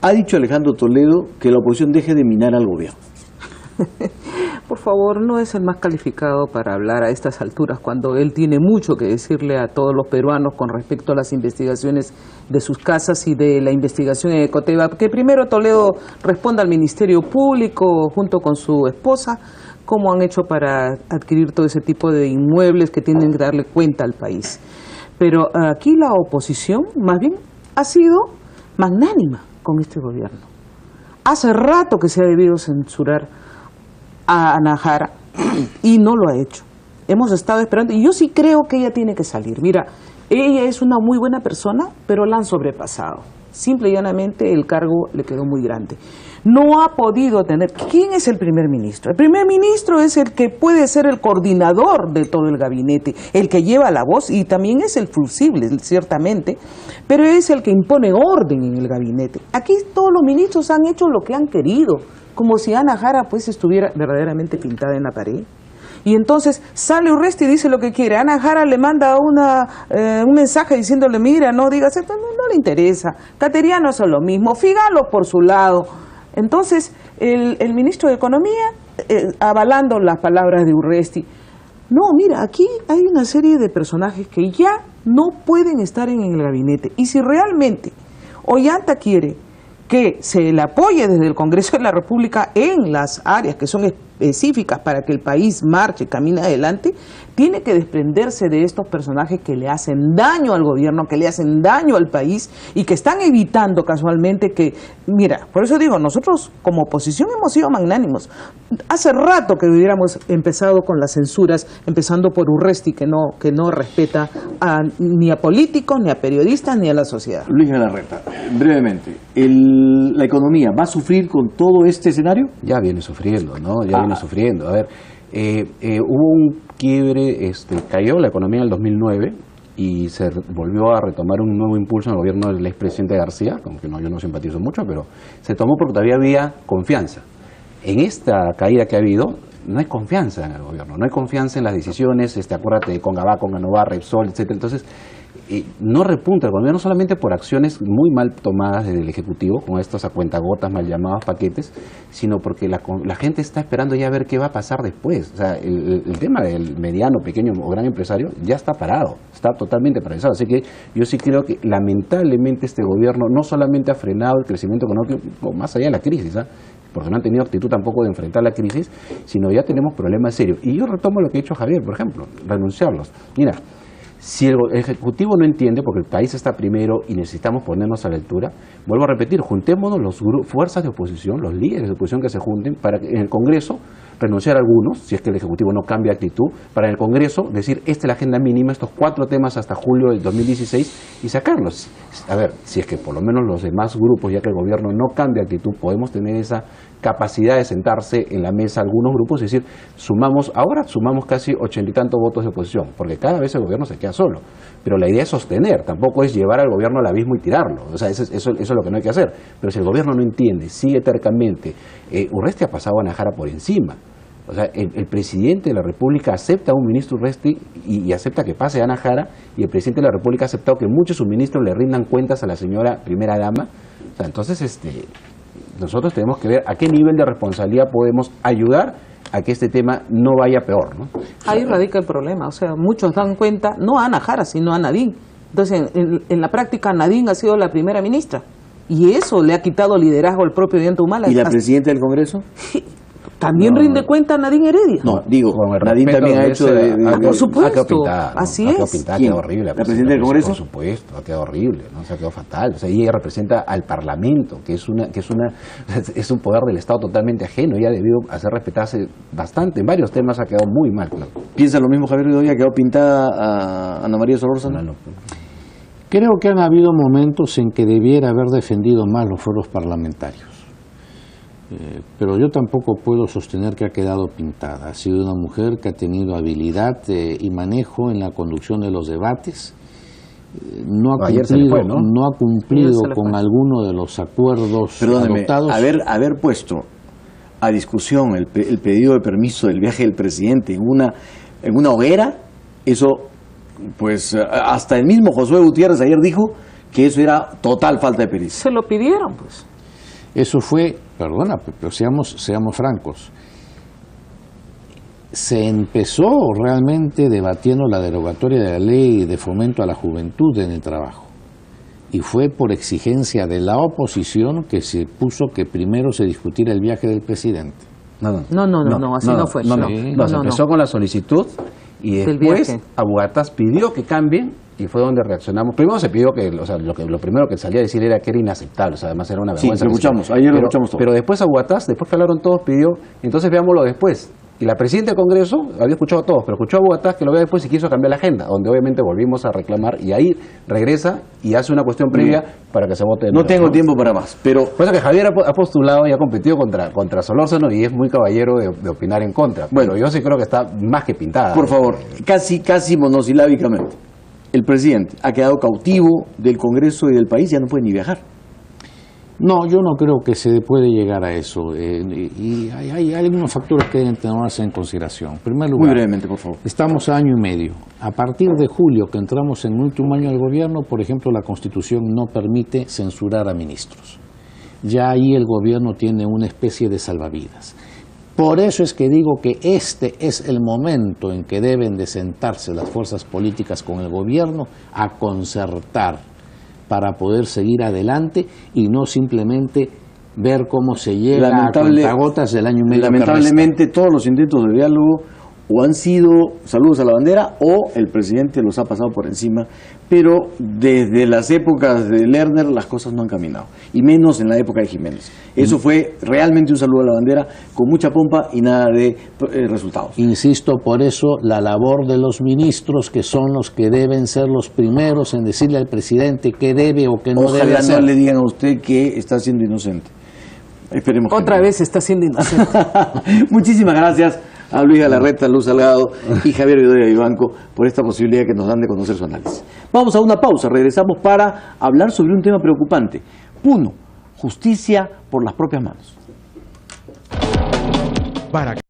Ha dicho Alejandro Toledo que la oposición deje de minar al gobierno. Por favor, no es el más calificado para hablar a estas alturas cuando él tiene mucho que decirle a todos los peruanos con respecto a las investigaciones de sus casas y de la investigación en Ecoteva. Que primero Toledo responda al Ministerio Público junto con su esposa cómo han hecho para adquirir todo ese tipo de inmuebles que tienen que darle cuenta al país. Pero aquí la oposición más bien ha sido magnánima con este gobierno. Hace rato que se ha debido censurar a Ana Jara y no lo ha hecho. Hemos estado esperando y yo sí creo que ella tiene que salir. Mira, ella es una muy buena persona, pero la han sobrepasado. Simple y llanamente el cargo le quedó muy grande. No ha podido tener... ¿Quién es el primer ministro? El primer ministro es el que puede ser el coordinador de todo el gabinete, el que lleva la voz y también es el fusible, ciertamente, pero es el que impone orden en el gabinete. Aquí todos los ministros han hecho lo que han querido, como si Ana Jara pues estuviera verdaderamente pintada en la pared. Y entonces sale Urresti y dice lo que quiere. Ana Jara le manda un mensaje diciéndole, mira, no digas esto, no le interesa. Cateriano es lo mismo, Figalo por su lado. Entonces el ministro de Economía avalando las palabras de Urresti. No, mira, aquí hay una serie de personajes que ya no pueden estar en el gabinete. Y si realmente Ollanta quiere que se le apoye desde el Congreso de la República en las áreas que son específicas para que el país marche, camine adelante, tiene que desprenderse de estos personajes que le hacen daño al gobierno, que le hacen daño al país y que están evitando casualmente que, mira, por eso digo, nosotros como oposición hemos sido magnánimos. Hace rato que hubiéramos empezado con las censuras, empezando por Urresti, que no respeta ni a políticos, ni a periodistas, ni a la sociedad. Luis Galarreta, brevemente, ¿la economía va a sufrir con todo este escenario? Ya viene sufriendo, ¿no? Ya viene sufriendo. A ver, hubo un quiebre, cayó la economía en el 2009 y se volvió a retomar un nuevo impulso en el gobierno del expresidente García, aunque yo no simpatizo mucho, pero se tomó porque todavía había confianza. En esta caída que ha habido, no hay confianza en el gobierno, no hay confianza en las decisiones, acuérdate de Congabá, Conganova, Repsol, etcétera. Entonces, no repunta el gobierno solamente por acciones muy mal tomadas desde el Ejecutivo, con estos a cuentagotas mal llamados paquetes, sino porque la gente está esperando ya ver qué va a pasar después. O sea, el tema del mediano, pequeño o gran empresario ya está parado, está totalmente paralizado. Así que yo sí creo que lamentablemente este gobierno no solamente ha frenado el crecimiento económico más allá de la crisis, porque no han tenido actitud tampoco de enfrentar la crisis, sino ya tenemos problemas serios. Y yo retomo lo que ha dicho Javier, por ejemplo, renunciarlos. Mira, si el Ejecutivo no entiende, porque el país está primero y necesitamos ponernos a la altura, vuelvo a repetir, juntémonos las fuerzas de oposición, los líderes de oposición que se junten para que en el Congreso renunciar a algunos, si es que el Ejecutivo no cambia actitud, para en el Congreso decir, esta es la agenda mínima, estos 4 temas hasta julio del 2016 y sacarlos. A ver, si es que por lo menos los demás grupos, ya que el gobierno no cambia actitud, podemos tener esa capacidad de sentarse en la mesa algunos grupos y decir, sumamos casi 80 y tantos votos de oposición, porque cada vez el gobierno se queda solo. Pero la idea es sostener, tampoco es llevar al gobierno al abismo y tirarlo. O sea, eso es lo que no hay que hacer. Pero si el gobierno no entiende, sigue tercamente, Urresti ha pasado a Ana Jara por encima. O sea, el presidente de la República acepta a un ministro Urresti y acepta que pase a Ana Jara, y el presidente de la República ha aceptado que muchos subministros le rindan cuentas a la señora primera dama. O sea, entonces, nosotros tenemos que ver a qué nivel de responsabilidad podemos ayudar a que este tema no vaya peor, ¿no? Ahí radica el problema, o sea, muchos dan cuenta, no a Ana Jara, sino a Nadine. Entonces, en la práctica, Nadine ha sido la primera ministra, y eso le ha quitado liderazgo al propio Ollanta Humala. ¿Y la presidenta del Congreso? También rinde cuenta Nadine Heredia. No, digo, Nadine también ha hecho por supuesto, así es. Ha quedado horrible. ¿La presidenta del Congreso? Por supuesto, ha quedado horrible, ¿no? Se ha quedado fatal. O sea, ella representa al Parlamento, que es un poder del Estado totalmente ajeno. Ella ha debido hacer respetarse bastante. En varios temas ha quedado muy mal, claro. ¿Piensa lo mismo Javier Bedoya? ¿Ha quedado pintada a Ana María Solórzano? No. Creo que han habido momentos en que debiera haber defendido más los foros parlamentarios. Pero yo tampoco puedo sostener que ha quedado pintada. Ha sido una mujer que ha tenido habilidad y manejo en la conducción de los debates. No ha cumplido con alguno de los acuerdos adoptados. Haber puesto a discusión el pedido de permiso del viaje del presidente en una hoguera, eso, pues hasta el mismo Josué Gutiérrez ayer dijo que eso era total falta de pericia. Se lo pidieron, pues. Eso fue, perdona, pero seamos francos. Se empezó realmente debatiendo la derogatoria de la ley de fomento a la juventud en el trabajo. Y fue por exigencia de la oposición que se puso que primero se discutiera el viaje del presidente. No, así no fue. Se empezó con la solicitud y después Abugatas pidió que cambien y fue donde reaccionamos. Primero se pidió que, lo primero que salía a decir era que era inaceptable, además era una vergüenza. Sí, ayer lo escuchamos todo. Pero después Abugatas, después que hablaron todos, pidió, entonces veámoslo después. Y la presidenta del Congreso había escuchado a todos, pero escuchó a Abugatas que lo vea después y quiso cambiar la agenda, donde obviamente volvimos a reclamar y ahí regresa y hace una cuestión previa para que se vote. No tengo tiempo para más, pero... Por eso que Javier ha postulado y ha competido contra Solórzano y es muy caballero de opinar en contra. Bueno, yo sí creo que está más que pintada. Por favor, casi monosilábicamente. El presidente ha quedado cautivo del Congreso y del país, ya no puede ni viajar. No, yo no creo que se puede llegar a eso. Y hay algunos factores que deben tomarse en consideración. En primer lugar, muy brevemente, por favor. Estamos a año y medio. A partir de julio, que entramos en el último año del gobierno, por ejemplo, la Constitución no permite censurar a ministros. Ya ahí el gobierno tiene una especie de salvavidas. Por eso es que digo que este es el momento en que deben de sentarse las fuerzas políticas con el gobierno a concertar para poder seguir adelante y no simplemente ver cómo se llega a cuentagotas del año y medio. Lamentablemente todos los intentos de diálogo o han sido saludos a la bandera o el presidente los ha pasado por encima, pero desde las épocas de Lerner las cosas no han caminado, y menos en la época de Jiménez. Eso fue realmente un saludo a la bandera con mucha pompa y nada de resultados. Insisto, por eso la labor de los ministros, que son los que deben ser los primeros en decirle al presidente qué debe o qué no debe hacer. Ojalá no le digan a usted que está siendo inocente. Esperemos otra que vez está siendo inocente. Muchísimas gracias a Luis Galarreta, Luz Salgado y Javier Bedoya Vivanco por esta posibilidad que nos dan de conocer su análisis. Vamos a una pausa, regresamos para hablar sobre un tema preocupante. Puno, justicia por las propias manos.